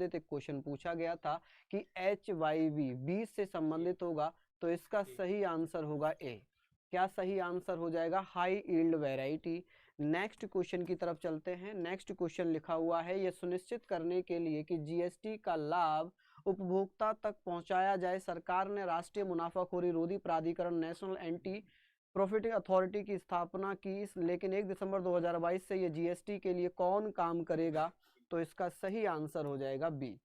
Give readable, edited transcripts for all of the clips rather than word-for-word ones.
संबंधित एक क्वेश्चन पूछा गया था कि HYV बीज से संबंधित होगा, तो इसका सही आंसर होगा ए। क्या सही आंसर हो जाएगा? High yield variety. Next question की तरफ चलते हैं। नेक्स्ट क्वेश्चन लिखा हुआ है, यह सुनिश्चित करने के लिए कि जीएसटी का लाभ उपभोक्ता तक पहुंचाया जाए, सरकार ने राष्ट्रीय मुनाफाखोरी रोधी प्राधिकरण नेशनल एंटी प्रॉफिटिंग अथॉरिटी की स्थापना की, लेकिन 1 दिसंबर 2022 से ये जीएसटी के लिए कौन काम करेगा? तो इसका सही आंसर हो जाएगा बी।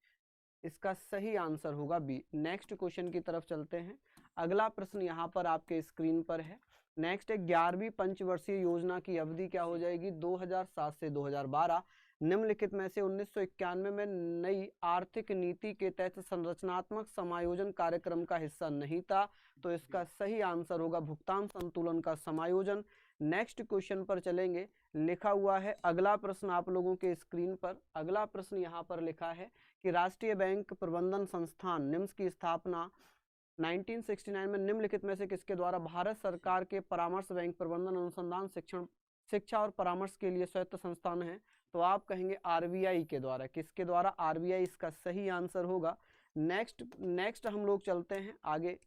इसका सही आंसर होगा बी। नेक्स्ट क्वेश्चन की तरफ चलते हैं। अगला प्रश्न यहाँ पर आपके स्क्रीन पर है। नेक्स्ट है 11वीं पंचवर्षीय योजना की अवधि क्या हो जाएगी? 2007 से 2012। निम्नलिखित में से 1991 में नई आर्थिक नीति के तहत संरचनात्मक समायोजन कार्यक्रम का हिस्सा नहीं था, तो इसका सही आंसर होगा भुगतान संतुलन का समायोजन। नेक्स्ट क्वेश्चन पर चलेंगे। लिखा हुआ है अगला प्रश्न आप लोगों के स्क्रीन पर। अगला प्रश्न यहाँ पर लिखा है कि राष्ट्रीय बैंक प्रबंधन संस्थान निम्स की स्थापना 1969 में निम्नलिखित में से किसके द्वारा? भारत सरकार के परामर्श बैंक प्रबंधन अनुसंधान शिक्षा और परामर्श के लिए स्वायत्त संस्थान है, तो आप कहेंगे आरबीआई के द्वारा। किसके द्वारा? आरबीआई इसका सही आंसर होगा। नेक्स्ट हम लोग चलते हैं आगे।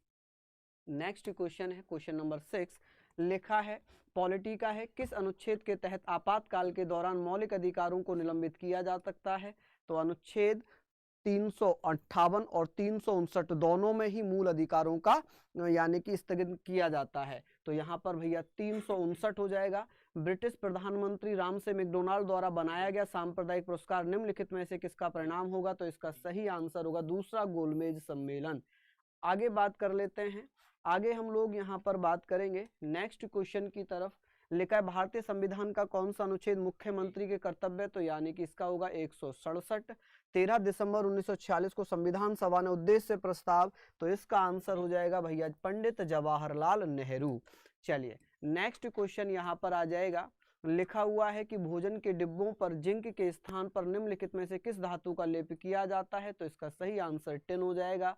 नेक्स्ट क्वेश्चन है क्वेश्चन नंबर 6। लिखा है पॉलिटी का है, किस अनुच्छेद के तहत आपातकाल के दौरान मौलिक अधिकारों को निलंबित किया जा सकता है? तो अनुच्छेद 358 और 359 दोनों में ही मूल अधिकारों का यानी कि स्थगित किया जाता है, तो यहाँ पर भैया 359 हो जाएगा। ब्रिटिश प्रधानमंत्री रामसे मैकडोनाल्ड द्वारा बनाया गया सांप्रदायिक पुरस्कार निम्नलिखित में से किसका परिणाम होगा? तो इसका सही आंसर होगा दूसरा गोलमेज सम्मेलन। आगे बात कर लेते हैं। आगे हम लोग यहाँ पर बात करेंगे नेक्स्ट क्वेश्चन की तरफ। लिखा है भारतीय संविधान का कौन सा अनुच्छेद मुख्यमंत्री के कर्तव्य? तो यानी कि इसका होगा 167। 13 दिसंबर 1946 को संविधान सभा ने उद्देश्य प्रस्ताव, तो इसका आंसर हो जाएगा भैया पंडित जवाहरलाल नेहरू। चलिए नेक्स्ट क्वेश्चन यहाँ पर आ जाएगा। लिखा हुआ है कि भोजन के डिब्बों पर जिंक के स्थान पर निम्नलिखित में से किस धातु का लेप किया जाता है? तो इसका सही आंसर टिन हो जाएगा।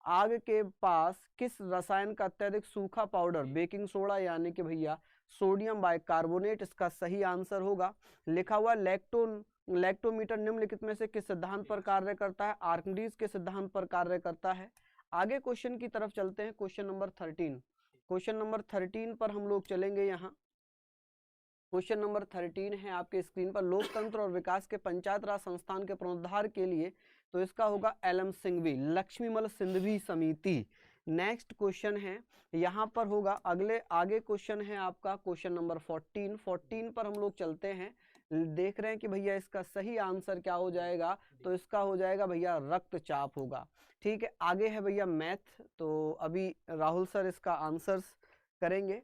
आग के पास किस रसायन का अत्यधिक सूखा पाउडर? बेकिंग सोडा यानी कि भैया सोडियम बाइकार्बोनेट इसका सही आंसर होगा। लिखा हुआ लैक्टोमीटर निम्नलिखित में से किस सिद्धांत पर कार्य करता है? आर्किमिडीज के सिद्धांत पर कार्य करता है। आगे क्वेश्चन की तरफ चलते हैं। Question number 13। क्वेश्चन नंबर 13 पर हम लोग चलेंगे। यहाँ क्वेश्चन नंबर 13 है आपके स्क्रीन पर, लोकतंत्र और विकास के पंचायत राज संस्थान के पुनरुद्धार के लिए, तो इसका होगा एलएम सिंघवी, लक्ष्मीमल सिंधवी समिति। नेक्स्ट क्वेश्चन है यहाँ पर होगा आगे क्वेश्चन है आपका क्वेश्चन नंबर 14 पर हम लोग चलते हैं। देख रहे हैं कि भैया इसका सही आंसर क्या हो जाएगा? तो इसका हो जाएगा भैया रक्तचाप होगा। ठीक है, आगे है भैया मैथ, तो अभी राहुल सर इसका आंसर्स करेंगे।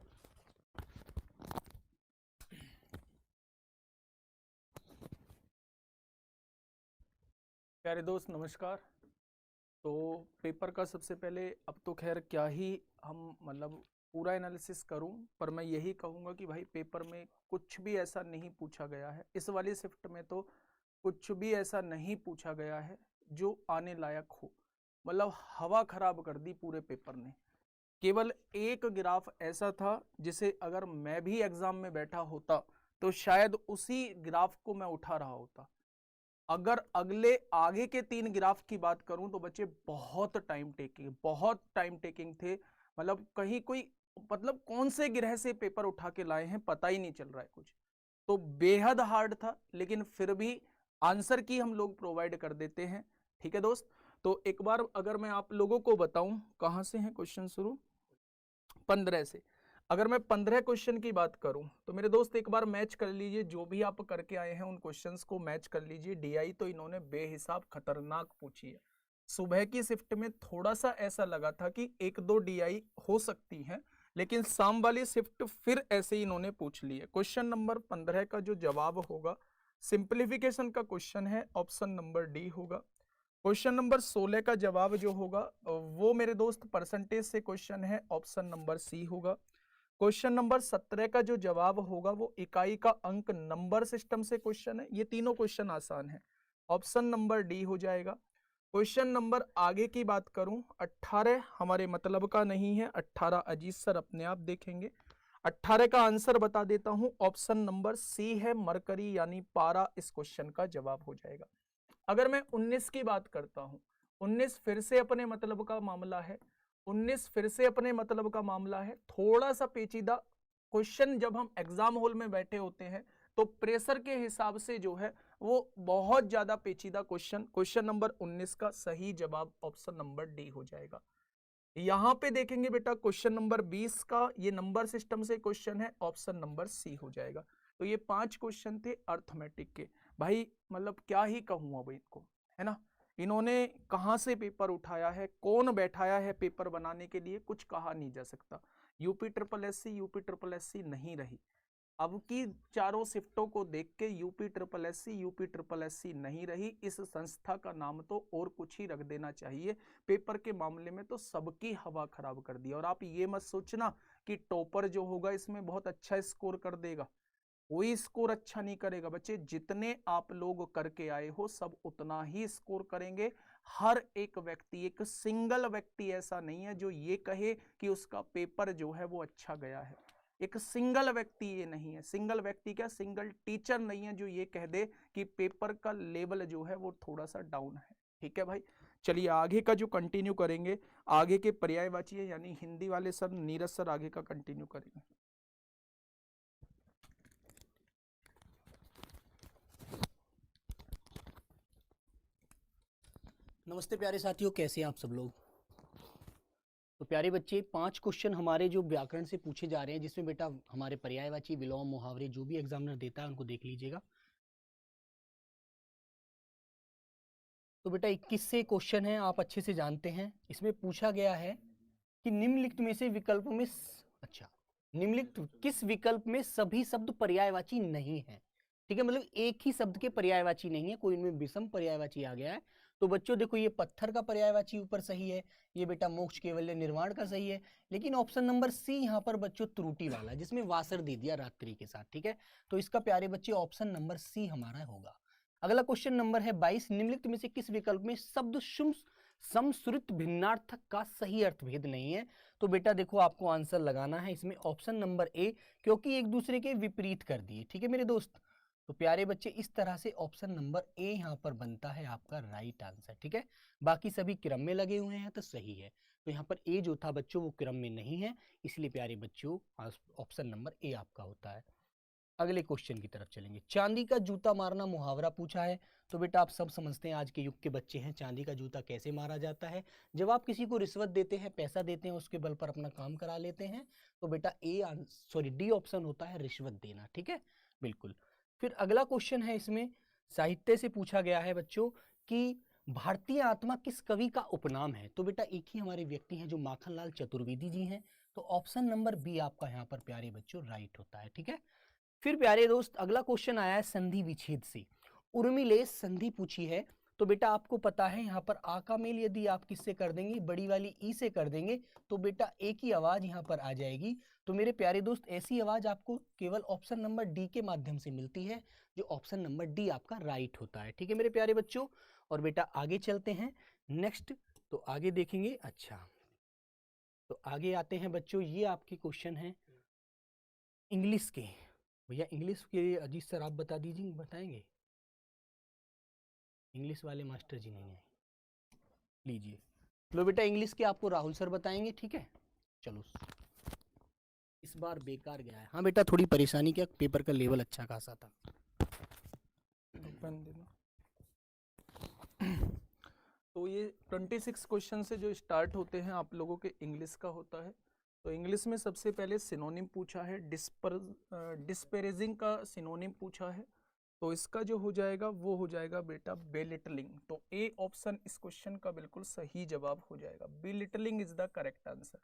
प्यारे दोस्त नमस्कार। तो पेपर का सबसे पहले अब तो खैर क्या ही हम मतलब पूरा एनालिसिस करूं, पर मैं यही कहूंगा कि भाई पेपर में कुछ भी ऐसा नहीं पूछा गया है, इस वाली शिफ्ट में तो कुछ भी ऐसा नहीं पूछा गया है जो आने लायक हो। मतलब हवा खराब कर दी पूरे पेपर ने। केवल एक ग्राफ ऐसा था जिसे अगर मैं भी एग्जाम में बैठा होता तो शायद उसी ग्राफ को मैं उठा रहा होता। अगर अगले आगे के 3 ग्राफ की बात करूं तो बच्चे बहुत टाइम टेकिंग थे। मतलब कहीं कोई मतलब कौन से ग्रह से पेपर उठा के लाए हैं पता ही नहीं चल रहा है कुछ। तो बेहद हार्ड था, लेकिन फिर भी आंसर की हम लोग प्रोवाइड कर देते हैं। ठीक है दोस्त, तो एक बार अगर मैं आप लोगों को बताऊं कहां से है क्वेश्चन शुरू, 15 से। अगर मैं 15 क्वेश्चन की बात करूं तो मेरे दोस्त एक बार मैच कर लीजिए, जो भी आप करके आए हैं उन क्वेश्चंस को मैच कर लीजिए। डीआई तो इन्होंने बेहिसाब खतरनाक पूछी है। सुबह की शिफ्ट में थोड़ा सा ऐसा लगा था कि 1-2 डीआई हो सकती हैं, लेकिन शाम वाली शिफ्ट फिर ऐसे ही इन्होंने पूछ ली है। क्वेश्चन नंबर 15 का जो जवाब होगा सिंप्लीफिकेशन का क्वेश्चन है, ऑप्शन नंबर डी होगा। क्वेश्चन नंबर 16 का जवाब जो होगा वो मेरे दोस्त परसेंटेज से क्वेश्चन है, ऑप्शन नंबर सी होगा। क्वेश्चन नंबर 17 का जो जवाब होगा वो इकाई का अंक नंबर सिस्टम से क्वेश्चन है। ये तीनों क्वेश्चन आसान है, ऑप्शन नंबर डी हो जाएगा। क्वेश्चन नंबर आगे की बात करूं 18 हमारे मतलब का नहीं है, 18 अजीत सर अपने आप देखेंगे। 18 का आंसर बता देता हूं, ऑप्शन नंबर सी है, मरकरी यानी पारा इस क्वेश्चन का जवाब हो जाएगा। अगर मैं 19 की बात करता हूं, 19 फिर से अपने मतलब का मामला है, 19 फिर से अपने मतलब का मामला है। थोड़ा सा पेचीदा क्वेश्चन जब हम एग्जाम हॉल में बैठे होते हैं तो प्रेशर के हिसाब से जो है वो बहुत ज्यादा पेचीदा क्वेश्चन। क्वेश्चन नंबर 19 का सही जवाब ऑप्शन नंबर डी हो जाएगा। यहां पे देखेंगे बेटा क्वेश्चन नंबर 20 का, ये नंबर सिस्टम से क्वेश्चन है, ऑप्शन नंबर सी हो जाएगा। तो ये 5 क्वेश्चन थे अर्थमेटिक के। भाई मतलब क्या ही कहूं अब इनको, है ना, इन्होंने कहां से पेपर उठाया है, कौन बैठाया है पेपर बनाने के लिए, कुछ कहा नहीं जा सकता। यूपी ट्रिपल एस सी नहीं रही। अब की चारों शिफ्टों को देख के यूपी ट्रिपल एस सी नहीं रही। इस संस्था का नाम तो और कुछ ही रख देना चाहिए। पेपर के मामले में तो सबकी हवा खराब कर दी। और आप ये मत सोचना कि टॉपर जो होगा इसमें बहुत अच्छा स्कोर कर देगा, कोई स्कोर अच्छा नहीं करेगा बच्चे। जितने आप लोग करके आए हो सब उतना ही स्कोर करेंगे। हर एक व्यक्ति, एक सिंगल व्यक्ति ऐसा नहीं है जो ये कहे कि उसका पेपर जो है वो अच्छा गया है। एक सिंगल व्यक्ति ये नहीं है, सिंगल व्यक्ति क्या, सिंगल टीचर नहीं है जो ये कह दे कि पेपर का लेवल जो है वो थोड़ा सा डाउन है। ठीक है भाई, चलिए आगे का जो कंटिन्यू करेंगे, आगे के पर्यायवाची है यानी हिंदी वाले सर, नीरज सर आगे का कंटिन्यू करेंगे। नमस्ते प्यारे साथियों, कैसे हैं आप सब लोग। तो प्यारे बच्चे, 5 क्वेश्चन हमारे जो व्याकरण से पूछे जा रहे हैं, जिसमें बेटा हमारे पर्यायवाची, विलोम, मुहावरे जो भी एग्जामिनर देता है उनको देख लीजिएगा। तो बेटा 21 से क्वेश्चन है, आप अच्छे से जानते हैं। इसमें पूछा गया है कि निम्नलिखित में से विकल्पों में निम्नलिखित किस विकल्प में सभी शब्द पर्यायवाची नहीं है। ठीक है, मतलब एक ही शब्द के पर्यायवाची नहीं है, कोई इनमें विषम पर्यायवाची आ गया है। तो बच्चों देखो, ये पत्थर का पर्यायवाची ऊपर सही है, ये बेटा मोक्ष केवल्य निर्वाण का सही है, लेकिन ऑप्शन नंबर सी यहाँ पर बच्चों त्रुटि वाला, जिसमें वासर दे दिया रात्रि के साथ। ठीक है, तो इसका प्यारे बच्चे ऑप्शन नंबर सी हमारा होगा। अगला क्वेश्चन नंबर है 22, निम्नलिखित में से किस विकल्प में शब्द समश्रुत भिन्नार्थक का सही अर्थभेद नहीं है। तो बेटा देखो, आपको आंसर लगाना है इसमें ऑप्शन नंबर ए, क्योंकि एक दूसरे के विपरीत कर दिए। ठीक है मेरे दोस्त, तो प्यारे बच्चे इस तरह से ऑप्शन नंबर ए यहाँ पर बनता है आपका राइट आंसर। ठीक है, बाकी सभी क्रम में लगे हुए हैं तो सही है। तो यहाँ पर ए जो था बच्चों वो क्रम में नहीं है, इसलिए प्यारे बच्चों ऑप्शन नंबर ए आपका होता है। अगले क्वेश्चन की तरफ चलेंगे। चांदी का जूता मारना मुहावरा पूछा है। तो बेटा आप सब समझते हैं, आज के युग के बच्चे हैं, चांदी का जूता कैसे मारा जाता है। जब आप किसी को रिश्वत देते हैं, पैसा देते हैं, उसके बल पर अपना काम करा लेते हैं, तो बेटा डी ऑप्शन होता है रिश्वत देना। ठीक है, बिल्कुल। फिर अगला क्वेश्चन है, इसमें साहित्य से पूछा गया है बच्चों कि भारतीय आत्मा किस कवि का उपनाम है। तो बेटा एक ही हमारे व्यक्ति हैं जो माखनलाल चतुर्वेदी जी हैं, तो ऑप्शन नंबर बी आपका यहाँ पर प्यारे बच्चों राइट होता है। ठीक है, फिर प्यारे दोस्त अगला क्वेश्चन आया है संधि विच्छेद से। उर्मिलेश संधि पूछी है। तो बेटा आपको पता है यहाँ पर आ का मेल यदि आप किससे कर देंगे, बड़ी वाली ई से कर देंगे, तो बेटा एक ही आवाज यहाँ पर आ जाएगी। तो मेरे प्यारे दोस्त ऐसी आवाज आपको केवल ऑप्शन नंबर डी के माध्यम से मिलती है, जो ऑप्शन नंबर डी आपका राइट होता है। ठीक है मेरे प्यारे बच्चों, और बेटा आगे चलते हैं नेक्स्ट, तो आगे देखेंगे। अच्छा, तो आगे आते हैं बच्चों, ये आपके क्वेश्चन है इंग्लिश के। भैया इंग्लिश के अजीत सर आप बता दीजिए, बताएंगे। इंग्लिश वाले मास्टर जी नहीं है, लीजिए लो बेटा, इंग्लिश के आपको राहुल सर बताएंगे। ठीक है, चलो इस बार बेकार गया है। हाँ बेटा थोड़ी परेशानी, क्या पेपर का लेवल अच्छा खासा था। तो ये 26 क्वेश्चन से जो स्टार्ट होते हैं आप लोगों के इंग्लिश का होता है। तो इंग्लिश में सबसे पहले सिनोनिम पूछा है, डिस्पैरेजिंग का सिनोनिम पूछा है। तो इसका जो हो जाएगा वो हो जाएगा बेटा बेलिटलिंग। तो ए ऑप्शन इस क्वेश्चन का बिल्कुल सही जवाब हो जाएगा, belittling is the correct answer.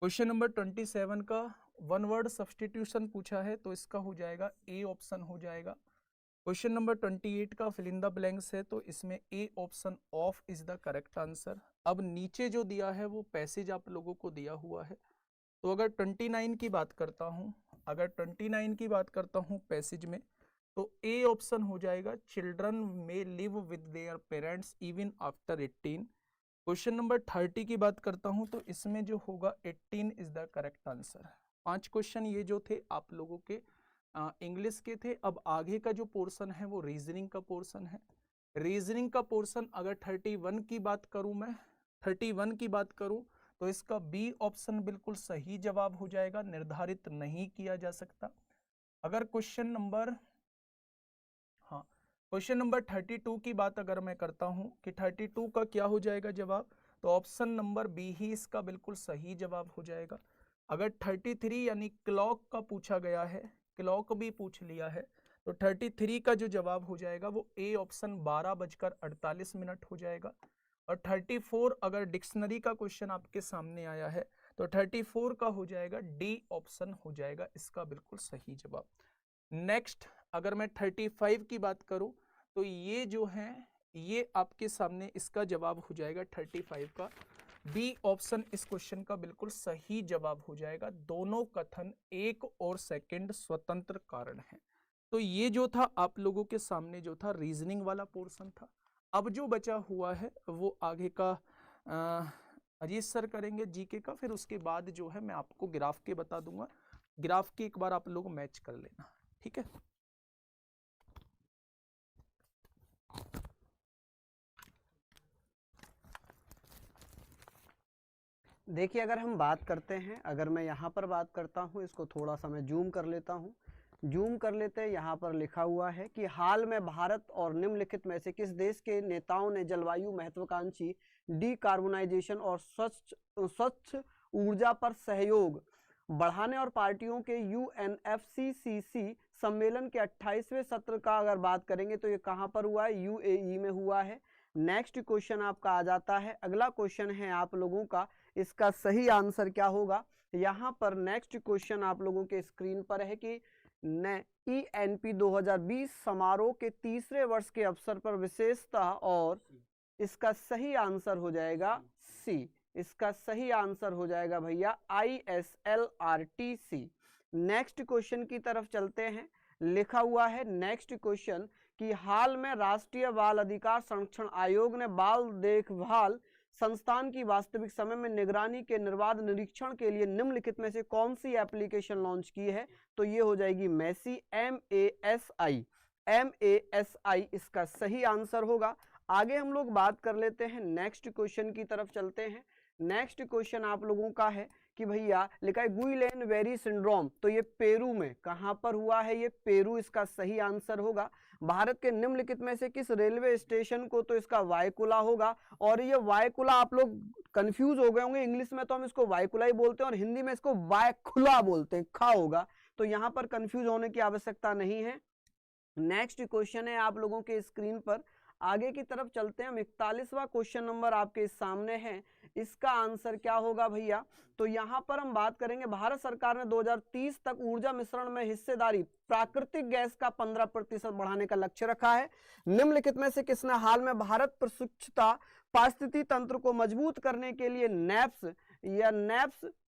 Question number 27 का वन वर्ड सब्सटीट्यूशन पूछा है, तो इसका हो जाएगा ए ऑप्शन हो जाएगा। क्वेश्चन नंबर 28 का फिल इन द ब्लैंक्स है, तो इसमें A option of is the correct answer. अब नीचे जो दिया है वो पैसेज आप लोगों को दिया हुआ है। तो अगर 29 की बात करता हूँ, पैसेज में, तो ए ऑप्शन हो जाएगा children may live with their parents even after 18। Question number 30 की बात करता हूँ, तो इसमें जो होगा 18 is the correct answer. 5 question ये जो थे आप लोगों के इंग्लिश के थे। अब आगे का जो पोर्शन है वो रीजनिंग का पोर्शन है। रीजनिंग का पोर्शन अगर 31 की बात करूं मैं, 31 की बात करूं तो इसका बी ऑप्शन बिल्कुल सही जवाब हो जाएगा, निर्धारित नहीं किया जा सकता। अगर क्वेश्चन नंबर 32 की बात अगर मैं करता हूं कि 32 का क्या हो जाएगा जवाब, तो ऑप्शन नंबर बी ही इसका बिल्कुल सही जवाब हो जाएगा। अगर 33 यानी क्लॉक का पूछा गया है, क्लॉक भी पूछ लिया है, तो 33 का जो जवाब हो जाएगा वो ए ऑप्शन 12:48 हो जाएगा। और 34 अगर डिक्शनरी का क्वेश्चन आपके सामने आया है तो 34 का हो जाएगा डी ऑप्शन हो जाएगा इसका बिल्कुल सही जवाब। नेक्स्ट अगर मैं 35 की बात करूं तो ये जो है ये आपके सामने इसका जवाब हो जाएगा 35 का बी ऑप्शन इस क्वेश्चन का बिल्कुल सही जवाब हो जाएगा। दोनों कथन एक और सेकंड स्वतंत्र कारण है। तो ये जो था आप लोगों के सामने जो था रीजनिंग वाला पोर्शन था। अब जो बचा हुआ है वो आगे का अजीत सर करेंगे जीके का, फिर उसके बाद जो है मैं आपको ग्राफ के बता दूंगा। ग्राफ के एक बार आप लोग मैच कर लेना, ठीक है। देखिए अगर हम बात करते हैं, अगर मैं यहाँ पर बात करता हूँ, इसको थोड़ा सा मैं जूम कर लेता हूँ, जूम कर लेते हैं। यहाँ पर लिखा हुआ है कि हाल में भारत और निम्नलिखित में से किस देश के नेताओं ने जलवायु महत्वाकांक्षी डीकार्बोनाइजेशन और स्वच्छ ऊर्जा पर सहयोग बढ़ाने और पार्टियों के UNFCCC सम्मेलन के 28वें सत्र का अगर बात करेंगे तो ये कहाँ पर हुआ है, UAE में हुआ है। नेक्स्ट क्वेश्चन आपका आ जाता है, अगला क्वेश्चन है आप लोगों का, इसका सही आंसर क्या होगा। यहाँ पर नेक्स्ट क्वेश्चन आप लोगों के स्क्रीन पर है कि ENP 2020 समारोह के तीसरे वर्ष के अवसर पर विशेषता, और इसका सही आंसर हो जाएगा सी। इसका सही आंसर हो जाएगा भैया ISLRTC। नेक्स्ट क्वेश्चन की तरफ चलते हैं। लिखा हुआ है नेक्स्ट क्वेश्चन कि हाल में राष्ट्रीय बाल अधिकार संरक्षण आयोग ने बाल देखभाल संस्थान की वास्तविक समय में निगरानी के निर्बाध निरीक्षण के लिए निम्नलिखित में से कौन सी एप्लीकेशन लॉन्च की है, तो ये हो जाएगी मैसी, MASI इसका सही आंसर होगा। आगे हम लोग बात कर लेते हैं, नेक्स्ट क्वेश्चन की तरफ चलते हैं। नेक्स्ट क्वेश्चन आप लोगों का है कि भैया लिखा है गुइलेन वेरी सिंड्रोम, तो ये पेरू में कहां पर हुआ है, ये पेरू इसका सही आंसर होगा। भारत के निम्नलिखित में से किस रेलवे स्टेशन को, तो इसका वायकुला होगा। और ये वायकुला आप लोग कंफ्यूज हो गए होंगे, इंग्लिश में तो हम इसको वायकुला ही बोलते हैं और हिंदी में इसको वायकुला बोलते हैं, खा होगा, तो यहाँ पर कंफ्यूज होने की आवश्यकता नहीं है। नेक्स्ट क्वेश्चन है आप लोगों के स्क्रीन पर, आगे की तरफ चलते हैं। 41वां क्वेश्चन नंबर आपके सामने है, इसका आंसर क्या होगा भैया, तो यहाँ पर हम बात करेंगे भारत सरकार ने 2030 तक ऊर्जा मिश्रण में हिस्सेदारी प्राकृतिक गैस का 15% बढ़ाने का लक्ष्य रखा है। निम्नलिखित में से किसने हाल में भारत प्रशिक्षुता पारिस्थितिकी तंत्र को मजबूत करने के लिए NAPS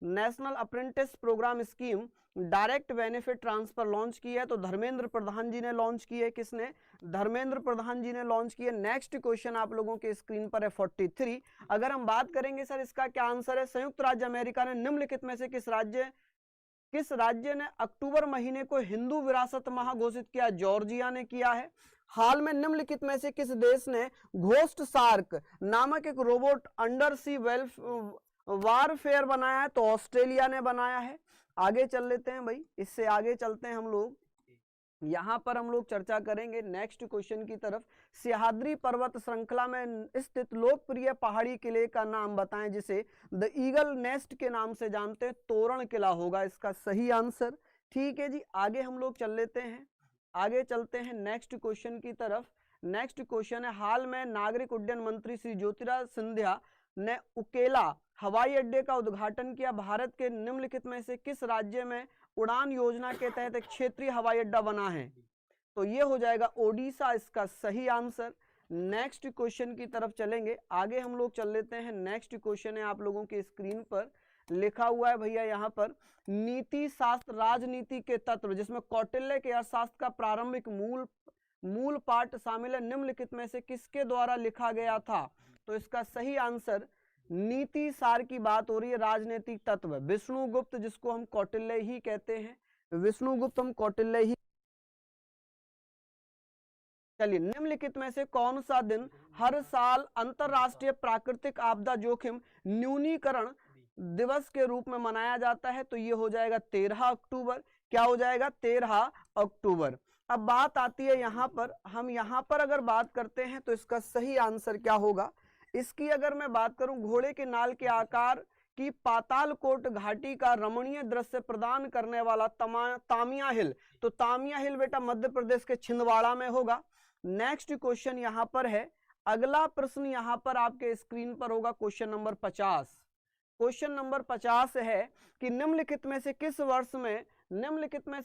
national apprentice programme scheme direct benefit transfer launch की है, तो धर्मेंद्र प्रधान जी ने लॉन्च की है। किसने, धर्मेंद्र प्रधान जी ने लॉन्च की है। नेक्स्ट क्वेश्चन आप लोगों के स्क्रीन पर है 43। अगर हम बात करेंगे सर इसका क्या आंसर है, संयुक्त राज्य अमेरिका ने निम्नलिखित में से किस राज्य ने अक्टूबर महीने को हिंदू विरासत माह घोषित किया, जॉर्जिया ने किया है। हाल में निम्नलिखित में से किस देश ने घोस्ट शार्क नामक एक रोबोट अंडर सी वारफेयर बनाया है, तो ऑस्ट्रेलिया ने बनाया है। आगे चल लेते हैं भाई, इससे आगे चलते हैं हम लोग, यहाँ पर हम लोग चर्चा करेंगे नेक्स्ट क्वेश्चन की तरफ। सह्याद्री पर्वत श्रृंखला में स्थित लोकप्रिय पहाड़ी किले का नाम बताएं जिसे द ईगल नेस्ट के नाम से जानते हैं, तोरण किला होगा इसका सही आंसर। ठीक है जी, आगे हम लोग चल लेते हैं, आगे चलते हैं नेक्स्ट क्वेश्चन की तरफ। नेक्स्ट क्वेश्चन है, हाल में नागरिक उड्डयन मंत्री श्री ज्योतिरादित्य सिंधिया ने उकेला हवाई अड्डे का उद्घाटन किया। भारत के निम्नलिखित में से किस राज्य में उड़ान योजना के तहत एक क्षेत्रीय हवाई अड्डा बना है, तो ये हो जाएगा ओडिशा इसका सही आंसर। नेक्स्ट क्वेश्चन की तरफ चलेंगे, आगे हम लोग चल लेते हैं। नेक्स्ट क्वेश्चन है आप लोगों के स्क्रीन पर, लिखा हुआ है भैया यहाँ पर नीति शास्त्र राजनीति के तत्व, जिसमें कौटिल्य के अर्थशास्त्र का प्रारंभिक मूल पाठ शामिल है, निम्नलिखित में से किसके द्वारा लिखा गया था, तो इसका सही आंसर नीति सार की बात हो रही है। राजनीतिक तत्व विष्णुगुप्त, जिसको हम कौटिल्य ही कहते हैं, विष्णुगुप्त हम कौटिल्य ही। चलिए, निम्नलिखित में से कौन सा दिन हर साल अंतरराष्ट्रीय प्राकृतिक आपदा जोखिम न्यूनीकरण दिवस के रूप में मनाया जाता है? तो ये हो जाएगा 13 अक्टूबर। क्या हो जाएगा? 13 अक्टूबर। अब बात आती है यहाँ पर, हम यहाँ पर अगर बात करते हैं तो इसका सही आंसर क्या होगा? इसकी अगर मैं बात करूं, घोड़े के नाल के आकार की पातालकोट घाटी का रमणीय दृश्य प्रदान करने वाला तामिया हिल, तो तामिया हिल बेटा मध्य प्रदेश के छिंदवाड़ा में होगा। नेक्स्ट क्वेश्चन यहाँ पर है, अगला प्रश्न यहाँ पर आपके स्क्रीन पर होगा क्वेश्चन नंबर 50। क्वेश्चन नंबर 50 है कि निम्नलिखित में से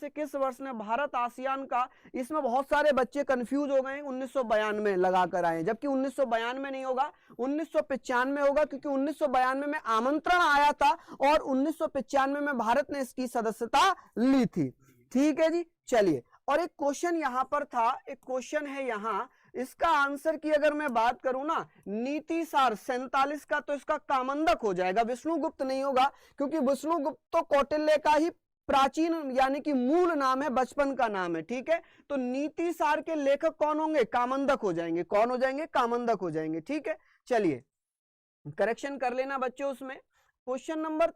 किस वर्ष में भारत आसियान का, इसमें बहुत सारे बच्चे कंफ्यूज हो गए, 1992 लगा कर आए, जबकि 1992 नहीं होगा, 1995 होगा, क्योंकि 1992 में आमंत्रण आया था और 1995 में भारत ने इसकी सदस्यता ली थी। ठीक है जी, चलिए। और एक क्वेश्चन यहां पर था, एक क्वेश्चन है यहां, इसका आंसर की अगर मैं बात करूं ना, नीति सार 47 का, तो इसका कामंदक हो जाएगा, विष्णुगुप्त नहीं होगा, क्योंकि विष्णुगुप्त तो कौटिल्य का ही प्राचीन यानी कि मूल नाम है, बचपन का नाम है। ठीक है, तो नीति सार के लेखक कौन होंगे? कामंदक हो जाएंगे। कौन हो जाएंगे? कामंदक हो जाएंगे। ठीक है, चलिए करेक्शन कर लेना बच्चों उसमें। क्वेश्चन नंबर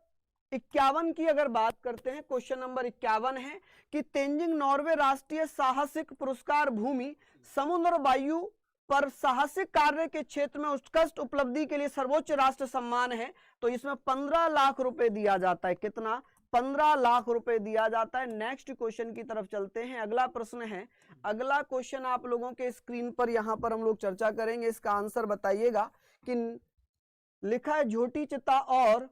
51 की अगर बात करते हैं, क्वेश्चन नंबर 51 है कि तेंजिंग नॉर्वे राष्ट्रीय साहसिक पुरस्कार भूमि समुद्र वायु पर साहसिक कार्य के क्षेत्र में उत्कृष्ट उपलब्धि के लिए सर्वोच्च राष्ट्र सम्मान है। तो इसमें 15 लाख रुपए दिया जाता है। कितना? 15 लाख रुपए दिया जाता है। नेक्स्ट क्वेश्चन की तरफ चलते हैं। अगला प्रश्न है, अगला क्वेश्चन आप लोगों के स्क्रीन पर यहां पर हम लोग चर्चा करेंगे, इसका आंसर बताइएगा। कि लिखा है, झोटी चिता और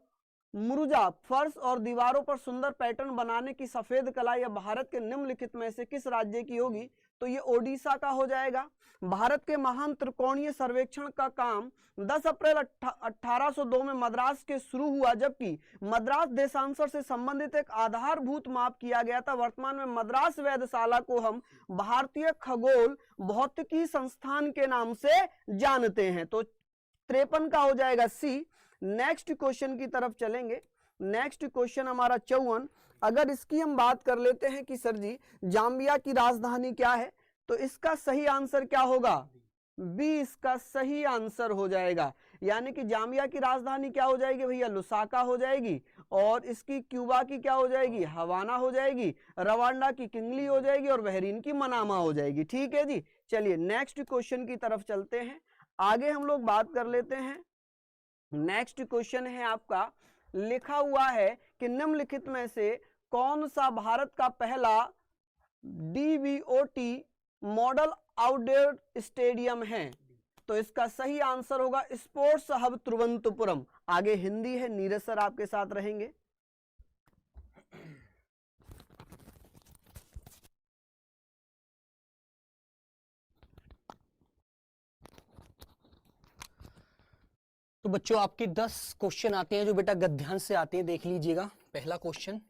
मुरुजा फर्श और दीवारों पर सुंदर पैटर्न बनाने की सफेद कला यह भारत के निम्नलिखित में से किस राज्य की होगी? तो ये ओडिशा का हो जाएगा। भारत के महान त्रिकोणीय सर्वेक्षण का काम 10 अप्रैल 1802 में मद्रास के शुरू हुआ, जबकि मद्रास देशांतर से संबंधित एक आधारभूत माप किया गया था। वर्तमान में मद्रास वेधशाला को हम भारतीय खगोल भौतिकी संस्थान के नाम से जानते हैं। तो 53 का हो जाएगा सी। नेक्स्ट क्वेश्चन की तरफ चलेंगे। नेक्स्ट क्वेश्चन हमारा 54। अगर इसकी हम बात कर लेते हैं कि सर जी जाम्बिया की राजधानी क्या है, तो इसका सही आंसर क्या होगा? बी इसका सही आंसर हो जाएगा। यानी कि जाम्बिया की राजधानी क्या हो जाएगी भैया? लुसाका हो जाएगी। और इसकी क्यूबा की क्या हो जाएगी? हवाना हो जाएगी। रवांडा की किंगली हो जाएगी और बहरीन की मनामा हो जाएगी। ठीक है जी, चलिए नेक्स्ट क्वेश्चन की तरफ चलते हैं। आगे हम लोग बात कर लेते हैं। नेक्स्ट क्वेश्चन है आपका, लिखा हुआ है कि निम्नलिखित में से कौन सा भारत का पहला डीवीओटी मॉडल आउटडोर स्टेडियम है? तो इसका सही आंसर होगा स्पोर्ट्स हब तिरुवनंतपुरम। आगे हिंदी है, नीरज सर आपके साथ रहेंगे। तो बच्चों आपके 10 क्वेश्चन आते हैं जो बेटा गद्यांश से आते हैं, देख लीजिएगा। पहला क्वेश्चन,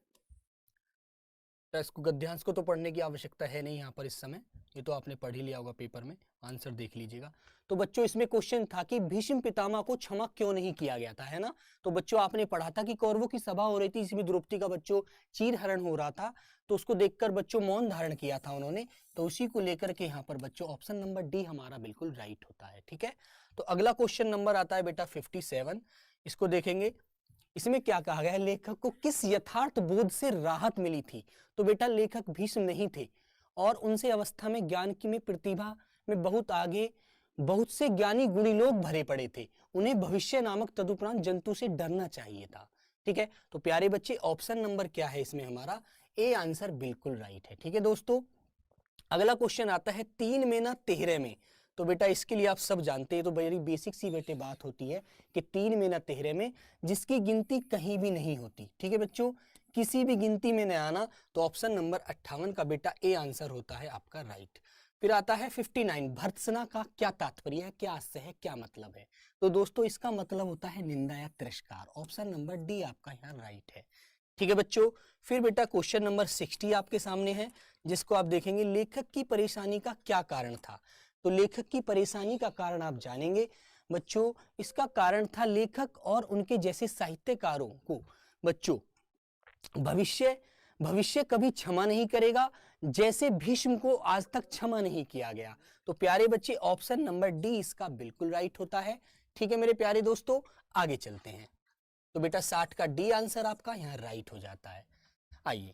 इसको गद्यांश को तो पढ़ने की आवश्यकता है नहीं यहाँ पर इस समय, ये तो आपने पढ़ ही लिया होगा पेपर में, आंसर देख लीजिएगा। तो बच्चों इसमें क्वेश्चन था कि भीष्म पितामह को क्षमा क्यों नहीं किया गया था, है ना। तो बच्चों आपने पढ़ा था कि कौरवों की सभा हो रही थी, इसमें द्रौपदी का बच्चों चीरहरण हो रहा था, तो उसको देखकर बच्चों मौन धारण किया था उन्होंने। तो उसी को लेकर के यहाँ पर बच्चों ऑप्शन नंबर डी हमारा बिल्कुल राइट होता है। ठीक है, तो अगला क्वेश्चन नंबर आता है बेटा 57। इसको देखेंगे, इसमें क्या कहा गया है, लेखक को किस यथार्थ बोध से राहत मिली थी? तो बेटा लेखक भीष्म नहीं थे और उनसे अवस्था में ज्ञान की में प्रतिभा में बहुत आगे, बहुत से ज्ञानी गुणी लोग भरे पड़े थे, उन्हें भविष्य नामक तदुपरांत जंतु से डरना चाहिए था। ठीक है, तो प्यारे बच्चे ऑप्शन नंबर क्या है इसमें हमारा? ए आंसर बिल्कुल राइट है। ठीक है दोस्तों, अगला क्वेश्चन आता है 3 में ना 13 में। तो बेटा इसके लिए आप सब जानते हैं, तो बड़ी बेसिक सी बेटे बात होती है कि 3 में ना 13 में जिसकी गिनती कहीं भी नहीं होती। ठीक है बच्चों, किसी भी गिनती में न आना, तो ऑप्शन नंबर 58 का बेटा ए आंसर होता है आपका राइट। फिर आता है 59, भर्त्सना का क्या तात्पर्य है, क्या आशय है, क्या मतलब है? तो दोस्तों इसका मतलब होता है निंदा या तिरस्कार। ऑप्शन नंबर डी आपका यहाँ राइट है। ठीक है बच्चों, फिर बेटा क्वेश्चन नंबर 60 आपके सामने है, जिसको आप देखेंगे, लेखक की परेशानी का क्या कारण था? तो लेखक की परेशानी का कारण आप जानेंगे बच्चों। इसका कारण था लेखक और उनके जैसे साहित्यकारों को बच्चों भविष्य कभी क्षमा नहीं करेगा, जैसे भीष्म को आज तक क्षमा नहीं किया गया। तो प्यारे बच्चे ऑप्शन नंबर डी इसका बिल्कुल राइट होता है। ठीक है मेरे प्यारे दोस्तों, आगे चलते हैं। तो बेटा 60 का डी आंसर आपका यहाँ राइट हो जाता है। आइए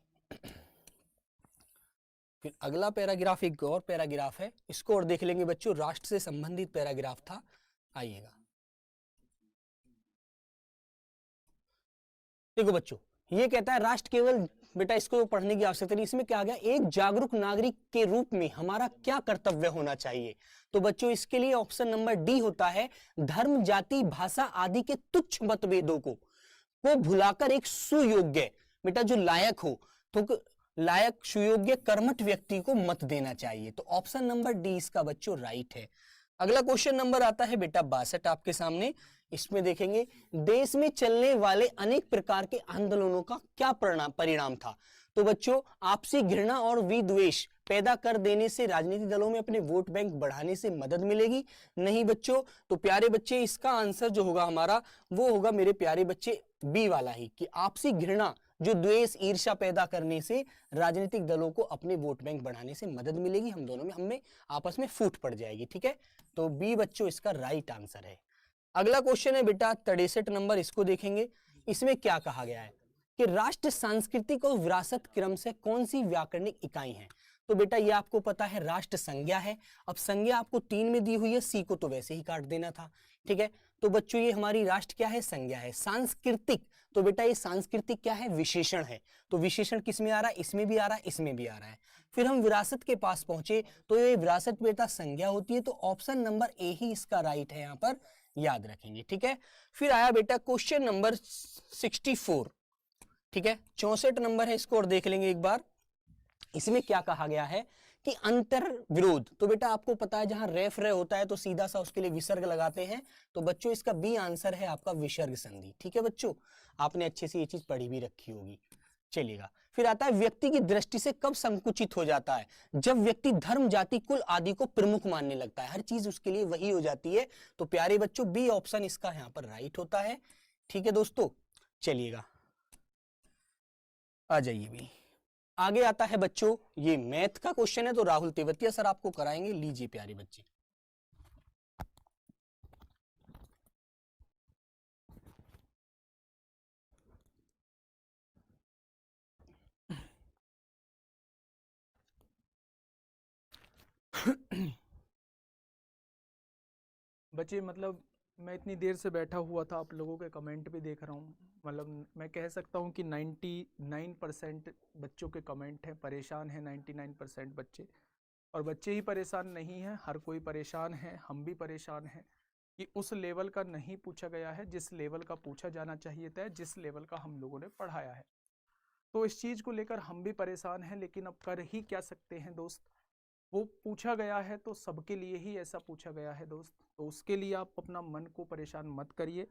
फिर अगला पैराग्राफ, एक और पैराग्राफ है, इसको और देख लेंगे बच्चों। राष्ट्र से संबंधित पैराग्राफ था। आइएगा, देखो बच्चों, ये कहता है राष्ट्र केवल, बेटा इसको पढ़ने की आवश्यकता नहीं, इसमें क्या आ गया, एक जागरूक नागरिक के रूप में हमारा क्या कर्तव्य होना चाहिए। तो बच्चों इसके लिए ऑप्शन नंबर डी होता है, धर्म, जाति, भाषा आदि के तुच्छ मतभेदों को भुलाकर एक सुयोग्य, बेटा जो लायक हो, तो लायक सुयोग्य कर्मठ व्यक्ति को मत देना चाहिए। तो ऑप्शन नंबर डी इसका बच्चों राइट है। अगला क्वेश्चन नंबर आता है बेटा 62 आपके सामने। इसमें देखेंगे देश में चलने वाले अनेक प्रकार के आंदोलनों का क्या परिणाम था। तो बच्चों आपसी घृणा और विद्वेष पैदा कर देने से राजनीतिक दलों में अपने वोट बैंक बढ़ाने से मदद मिलेगी? नहीं बच्चों। तो प्यारे बच्चे इसका आंसर जो होगा हमारा वो होगा मेरे प्यारे बच्चे बी वाला ही, कि आपसी घृणा जो द्वेष ईर्ष्या पैदा करने से राजनीतिक दलों को अपने वोट बैंक बढ़ाने से मदद मिलेगी, हम दोनों में हमें आपस में फूट पड़ जाएगी। ठीक है, तो बी बच्चों इसका राइट आंसर है। अगला क्वेश्चन है बेटा 63 नंबर, इसको देखेंगे। इसमें क्या कहा गया है कि राष्ट्र सांस्कृतिक और विरासत क्रम से कौन सी व्याकरणिक इकाई है। तो बेटा ये आपको पता है राष्ट्र संज्ञा है। अब संज्ञा आपको 3 में दी हुई है, सी को तो वैसे ही काट देना था। ठीक है, तो बच्चों ये हमारी राष्ट्र क्या है, संज्ञा है। सांस्कृतिक, तो बेटा ये सांस्कृतिक क्या है, विशेषण है। तो विशेषण किस में आ रहा है, इसमें भी आ रहा है, इसमें भी आ रहा है। फिर हम विरासत के पास पहुंचे, तो ये विरासत बेटा संज्ञा होती है। तो ऑप्शन नंबर ए ही इसका राइट है, यहाँ पर याद रखेंगे। ठीक है, फिर आया बेटा क्वेश्चन नंबर 64। ठीक है, 64 नंबर है, इसको और देख लेंगे एक बार। इसमें क्या कहा गया है कि अंतर विरोध, तो बेटा आपको पता है जहां रेफ रे होता है तो सीधा सा उसके लिए विसर्ग लगाते हैं। तो बच्चों इसका बी आंसर है आपका विसर्ग संधि। ठीक है बच्चों, आपने अच्छे से ये चीज पढ़ी भी रखी होगी। चलिएगा, फिर आता है व्यक्ति की दृष्टि से कब संकुचित हो जाता है, जब व्यक्ति धर्म, जाति, कुल आदि को प्रमुख मानने लगता है, हर चीज उसके लिए वही हो जाती है। तो प्यारे बच्चों बी ऑप्शन इसका यहाँ पर राइट होता है। ठीक है दोस्तों, चलिएगा आ जाइए भी। आगे आता है बच्चों ये मैथ का क्वेश्चन है, तो राहुल तेवतिया सर आपको कराएंगे। लीजिए प्यारे बच्चे। बच्चे मतलब मैं इतनी देर से बैठा हुआ था, आप लोगों के कमेंट भी देख रहा हूँ। मतलब मैं कह सकता हूँ कि 99% बच्चों के कमेंट हैं, परेशान हैं 99% बच्चे। और बच्चे ही परेशान नहीं हैं, हर कोई परेशान है, हम भी परेशान हैं कि उस लेवल का नहीं पूछा गया है जिस लेवल का पूछा जाना चाहिए था, जिस लेवल का हम लोगों ने पढ़ाया है। तो इस चीज़ को लेकर हम भी परेशान हैं, लेकिन अब कर ही क्या सकते हैं दोस्त। वो पूछा गया है तो सबके लिए ही ऐसा पूछा गया है दोस्त, तो उसके लिए आप अपना मन को परेशान मत करिए।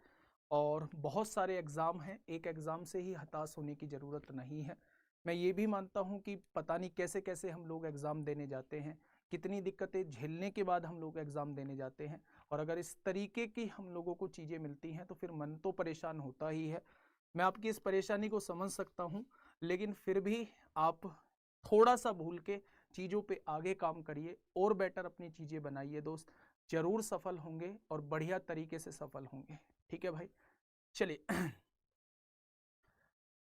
और बहुत सारे एग्ज़ाम हैं, एक एग्ज़ाम से ही हताश होने की ज़रूरत नहीं है। मैं ये भी मानता हूँ कि पता नहीं कैसे कैसे हम लोग एग्ज़ाम देने जाते हैं, कितनी दिक्कतें झेलने के बाद हम लोग एग्ज़ाम देने जाते हैं। और अगर इस तरीके की हम लोगों को चीज़ें मिलती हैं तो फिर मन तो परेशान होता ही है। मैं आपकी इस परेशानी को समझ सकता हूँ, लेकिन फिर भी आप थोड़ा सा भूल के चीज़ों पे आगे काम करिए और बेटर अपनी चीज़ें बनाइए दोस्त, जरूर सफल होंगे और बढ़िया तरीके से सफल होंगे। ठीक है भाई, चलिए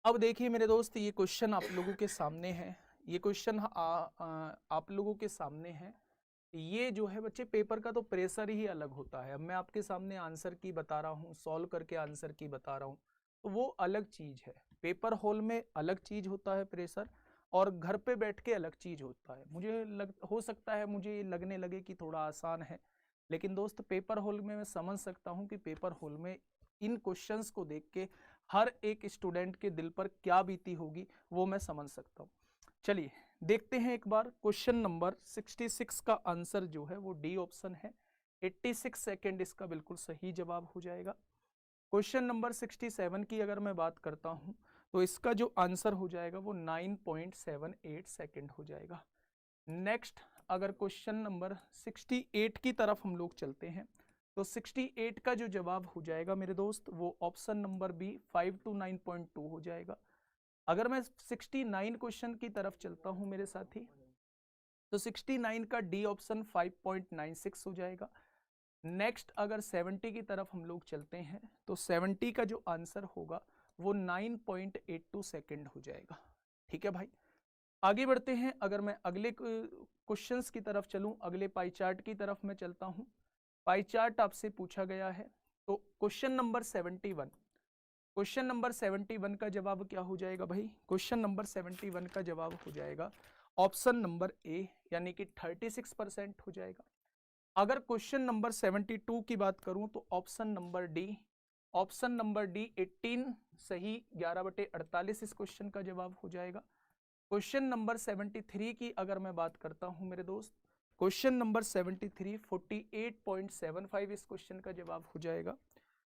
अब देखिए मेरे दोस्त, ये क्वेश्चन आप लोगों के सामने है। ये क्वेश्चन आप लोगों के सामने है। ये जो है बच्चे पेपर का तो प्रेशर ही अलग होता है। अब मैं आपके सामने आंसर की बता रहा हूँ, सॉल्व करके आंसर की बता रहा हूँ, तो वो अलग चीज़ है। पेपर हॉल में अलग चीज़ होता है प्रेशर, और घर पे बैठ के अलग चीज़ होता है। हो सकता है मुझे लगने लगे कि थोड़ा आसान है, लेकिन दोस्त पेपर हॉल में मैं समझ सकता हूँ कि पेपर हॉल में इन क्वेश्चंस को देख के हर एक स्टूडेंट के दिल पर क्या बीती होगी वो मैं समझ सकता हूँ। चलिए देखते हैं एक बार। क्वेश्चन नंबर 66 का आंसर जो है वो डी ऑप्शन है। 86 सेकेंड इसका बिल्कुल सही जवाब हो जाएगा। क्वेश्चन नंबर 67 की अगर मैं बात करता हूँ तो इसका जो आंसर हो जाएगा वो 9.78 सेकेंड हो जाएगा। नेक्स्ट अगर क्वेश्चन नंबर 68 की तरफ हम लोग चलते हैं तो 68 का जो जवाब हो जाएगा मेरे दोस्त वो ऑप्शन नंबर बी 5 to 9.2 हो जाएगा। अगर मैं 69 क्वेश्चन की तरफ चलता हूं मेरे साथी तो 69 का डी ऑप्शन 5.96 हो जाएगा। नेक्स्ट अगर 70 की तरफ हम लोग चलते हैं तो 70 का जो आंसर होगा वो 9.82 सेकेंड हो जाएगा। ठीक है भाई, आगे बढ़ते हैं। अगर मैं अगले क्वेश्चंस की तरफ चलूं, अगले पाई चार्ट की तरफ मैं चलता हूं। पाई चार्ट आपसे पूछा गया है, तो क्वेश्चन नंबर 71, क्वेश्चन नंबर 71 का जवाब क्या हो जाएगा भाई? क्वेश्चन नंबर 71 का जवाब हो जाएगा ऑप्शन नंबर ए, यानी कि 36% हो जाएगा। अगर क्वेश्चन नंबर 72 की बात करूं तो option number D, option number D 18 सही 11/48 इस क्वेश्चन का जवाब हो जाएगा। क्वेश्चन नंबर 73 की अगर मैं बात करता हूं मेरे दोस्त, क्वेश्चन नंबर 73 48.75 इस क्वेश्चन का जवाब हो जाएगा।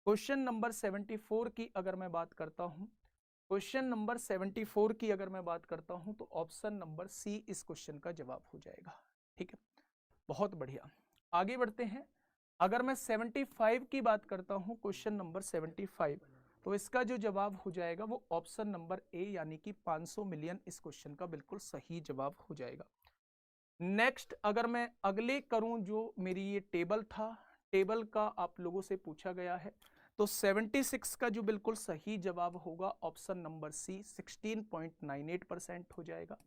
क्वेश्चन नंबर 74 की अगर मैं बात करता हूं, क्वेश्चन नंबर 74 की अगर मैं बात करता हूं तो ऑप्शन नंबर सी इस क्वेश्चन का जवाब हो जाएगा। ठीक है, बहुत बढ़िया, आगे बढ़ते हैं। अगर मैं 75 की बात करता हूं, क्वेश्चन नंबर 75, तो इसका जो जवाब हो जाएगा वो ऑप्शन नंबर ए, यानी कि 500 मिलियन इस क्वेश्चन का बिल्कुल सही जवाब हो जाएगा। नेक्स्ट अगर मैं अगले करूं, जो मेरी ये टेबल था, टेबल का आप लोगों से पूछा गया है, तो 76 का जो बिल्कुल सही जवाब होगा ऑप्शन नंबर सी 16.98% हो जाएगा।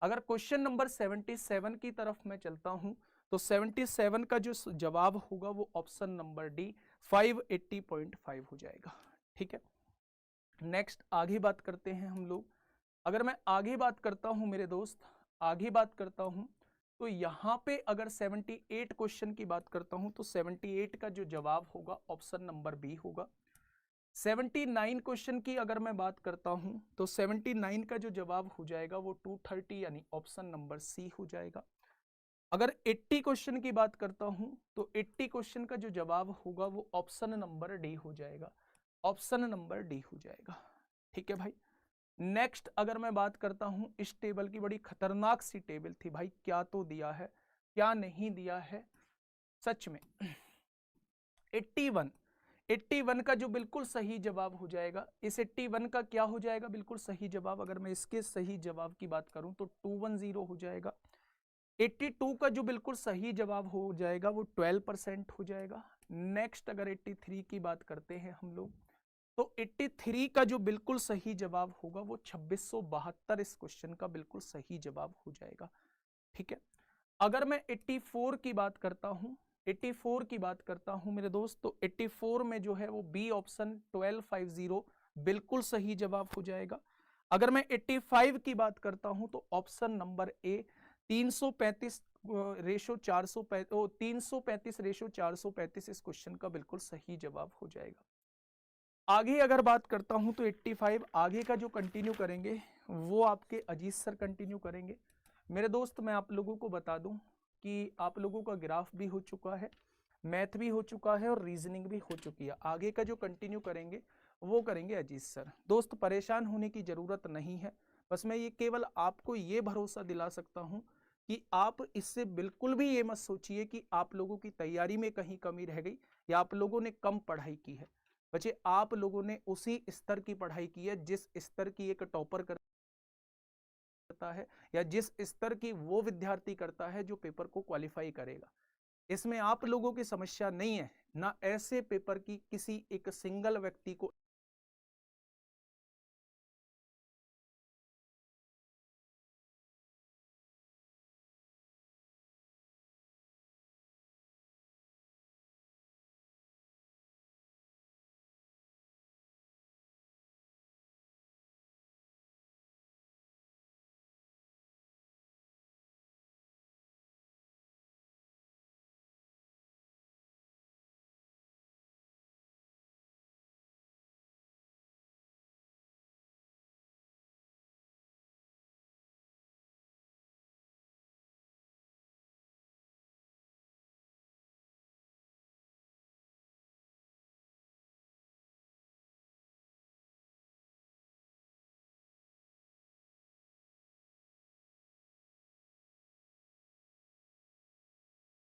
अगर क्वेश्चन नंबर 77 की तरफ मैं चलता हूं तो 77 का जो जवाब होगा वो ऑप्शन नंबर डी 580.5 हो जाएगा। ठीक है, नेक्स्ट आगे बात करते हैं हम लोग। अगर मैं आगे बात करता हूं मेरे दोस्त, आगे बात करता हूं तो यहां पे अगर 78 क्वेश्चन की बात करता हूं तो 78 का जो जवाब होगा ऑप्शन नंबर बी होगा। 79 क्वेश्चन की अगर मैं बात करता हूं तो 79 का जो जवाब हो जाएगा वो 230 यानी ऑप्शन नंबर सी हो जाएगा। अगर 80 क्वेश्चन की बात करता हूं तो 80 क्वेश्चन का जो जवाब होगा वो ऑप्शन नंबर डी हो जाएगा, ऑप्शन नंबर डी हो जाएगा। ठीक है भाई, नेक्स्ट अगर मैं बात करता हूं, इस टेबल की बड़ी खतरनाक सी टेबल थी भाई, क्या तो दिया है क्या नहीं दिया है सच में। 81, 81 का जो बिल्कुल सही जवाब हो जाएगा, इस 81 का क्या हो जाएगा बिल्कुल सही जवाब? अगर मैं इसके सही जवाब की बात करूं तो 210 हो जाएगा। 82 का जो बिल्कुल सही जवाब हो जाएगा वो 12% हो जाएगा। नेक्स्ट अगर 83 की बात करते हैं हम लोग, तो 83 का जो बिल्कुल सही जवाब होगा वो 2672 इस क्वेश्चन का बिल्कुल सही जवाब हो जाएगा। ठीक है, अगर मैं 84 की बात करता हूं, 84 की बात करता हूं मेरे दोस्त, तो 84 में जो है वो बी ऑप्शन 1250 बिल्कुल सही जवाब हो जाएगा। अगर मैं 85 की बात करता हूं तो ऑप्शन नंबर ए 335 रेशो 435 इस क्वेश्चन का बिल्कुल सही जवाब हो जाएगा। आगे अगर बात करता हूं तो 85 आगे का जो कंटिन्यू करेंगे वो आपके अजीत सर कंटिन्यू करेंगे। मेरे दोस्त मैं आप लोगों को बता दूं कि आप लोगों का ग्राफ भी हो चुका है, मैथ भी हो चुका है और रीजनिंग भी हो चुकी है। आगे का जो कंटिन्यू करेंगे वो करेंगे अजीत सर। दोस्त परेशान होने की ज़रूरत नहीं है, बस मैं ये केवल आपको ये भरोसा दिला सकता हूँ कि आप इससे बिल्कुल भी ये मत सोचिए कि आप लोगों की तैयारी में कहीं कमी रह गई या आप लोगों ने कम पढ़ाई की है। बच्चे आप लोगों ने उसी स्तर की पढ़ाई की है जिस स्तर की एक टॉपर करता है या जिस स्तर की वो विद्यार्थी करता है जो पेपर को क्वालिफाई करेगा। इसमें आप लोगों की समस्या नहीं है, ना ऐसे पेपर की किसी एक सिंगल व्यक्ति को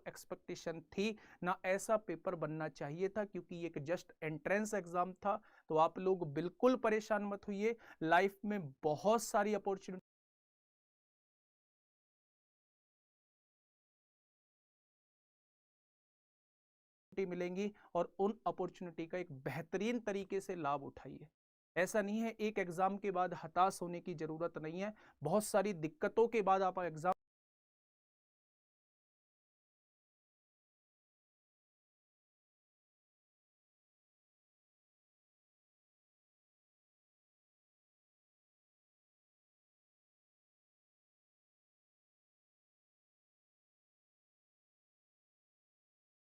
एक्सपेक्टेशन थी, ना ऐसा पेपर बनना चाहिए था, क्योंकि एक जस्ट एंट्रेंस एग्जाम था। तो आप लोग बिल्कुल परेशान मत होइए, लाइफ में बहुत सारी अपॉर्चुनिटी मिलेंगी और उन अपॉर्चुनिटी का एक बेहतरीन तरीके से लाभ उठाइए। ऐसा नहीं है एक एग्जाम के बाद हताश होने की जरूरत नहीं है, बहुत सारी दिक्कतों के बाद आप एग्जाम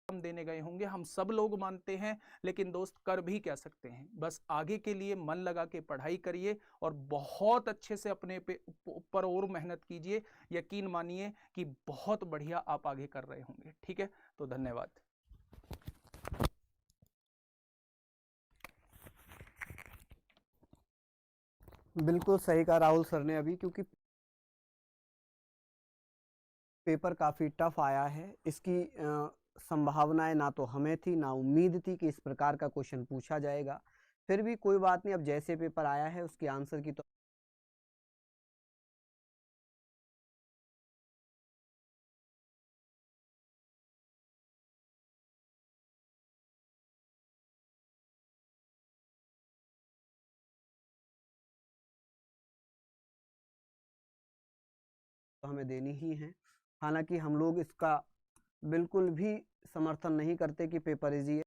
देने गए होंगे, हम सब लोग मानते हैं। लेकिन दोस्त कर भी क्या सकते हैं, बस आगे के लिए मन लगा के पढ़ाई करिए और बहुत अच्छे से अपने पे ऊपर और मेहनत कीजिए। यकीन मानिए कि बहुत बढ़िया आप आगे कर रहे होंगे। ठीक है, तो धन्यवाद। बिल्कुल सही कहा राहुल सर ने अभी, क्योंकि पेपर काफ़ी टफ आया है। इसकी संभावनाएं ना तो हमें थी ना उम्मीद थी कि इस प्रकार का क्वेश्चन पूछा जाएगा। फिर भी कोई बात नहीं, अब जैसे पेपर आया है उसके आंसर की तो हमें देनी ही है। हालांकि हम लोग इसका बिल्कुल भी समर्थन नहीं करते कि पेपर इजी है।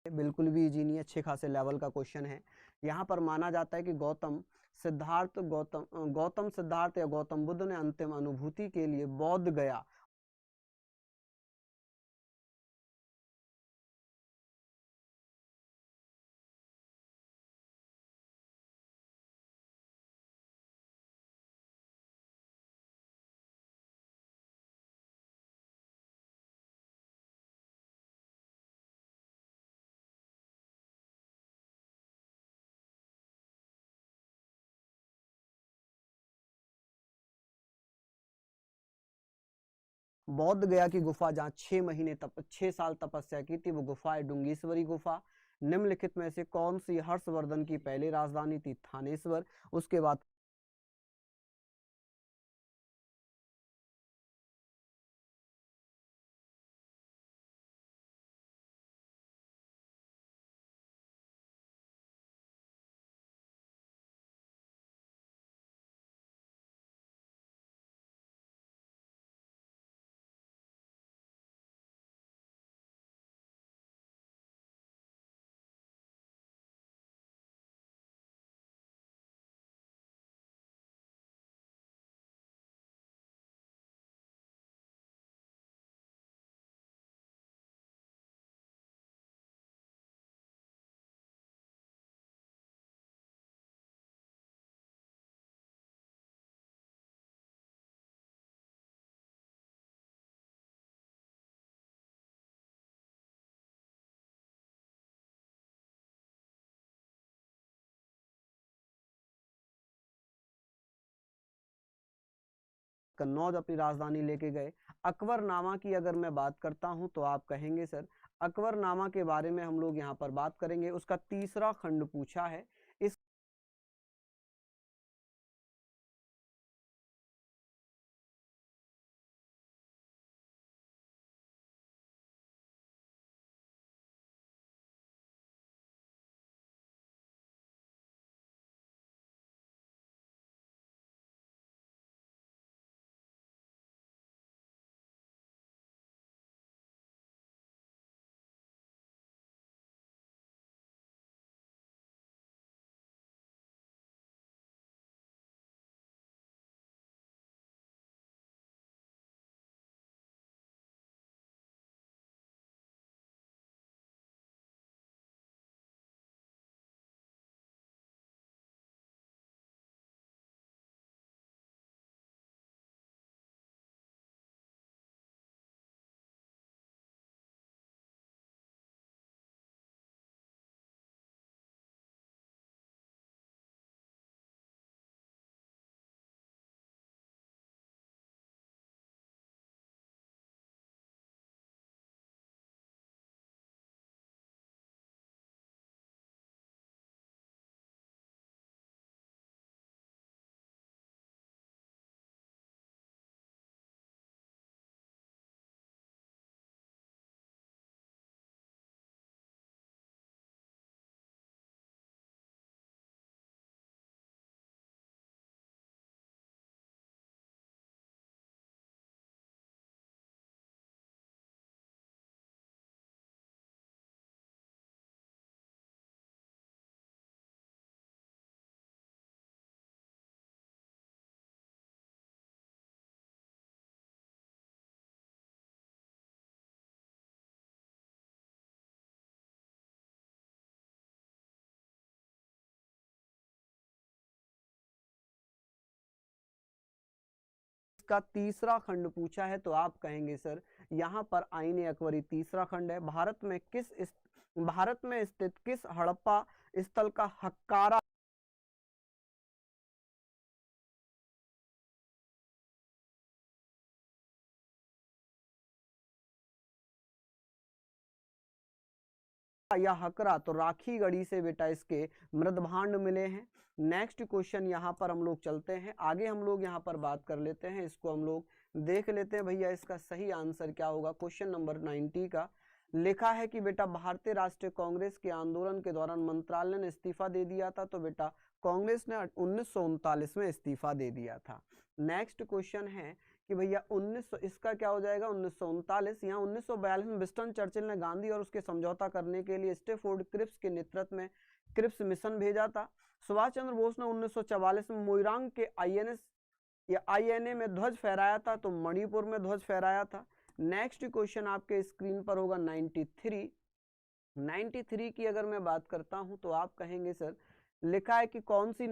बिल्कुल भी इजी नहीं है, अच्छे खासे लेवल का क्वेश्चन है। यहाँ पर माना जाता है कि गौतम सिद्धार्थ या गौतम बुद्ध ने अंतिम अनुभूति के लिए बौद्ध गया। बौद्ध गया की गुफा जहाँ 6 साल तपस्या की थी, वो गुफा है डुंगेश्वरी गुफा। निम्नलिखित में से कौन सी हर्षवर्धन की पहली राजधानी थी? थानेश्वर। उसके बाद कन्नौज अपनी राजधानी लेके गए। अकबरनामा की अगर मैं बात करता हूं तो आप कहेंगे सर अकबरनामा के बारे में हम लोग यहाँ पर बात करेंगे। उसका तीसरा खंड पूछा है। इस इसका तीसरा खंड पूछा है तो आप कहेंगे सर यहाँ पर आईने अकबरी तीसरा खंड है। भारत में स्थित किस हड़प्पा स्थल का हक्कारा या हकरा, तो राखी गढ़ी से बेटा इसके मृदभांड मिले हैं। नेक्स्ट क्वेश्चन यहाँ पर हम लोग चलते हैं आगे, हम लोग यहाँ पर बात कर लेते हैं, इसको हम लोग देख लेते हैं भैया इसका सही आंसर क्या होगा। क्वेश्चन नंबर 90 का लिखा है कि बेटा भारतीय राष्ट्रीय कांग्रेस के आंदोलन के दौरान मंत्रालय ने इस्तीफा दे दिया था, तो बेटा कांग्रेस ने 1939 में इस्तीफा दे दिया था। नेक्स्ट क्वेश्चन है कि भैया 1900 इसका क्या हो जाएगा 1939। यहाँ 1942 में विंस्टन चर्चिल ने गांधी और उसके समझौता करने के लिए स्टैफोर्ड क्रिप्स के नेतृत्व में क्रिप्स मिशन भेजा था। सुभाष चंद्र बोस ने 1944 में मोइरांग के आईएनएस या आईएनए में ध्वज फहराया था, तो मणिपुर में ध्वज फहराया था। नेक्स्ट क्वेश्चन आपके स्क्रीन पर होगा 93 की अगर मैं बात करता हूं तो आप कहेंगे सर लिखा है कि कौन सी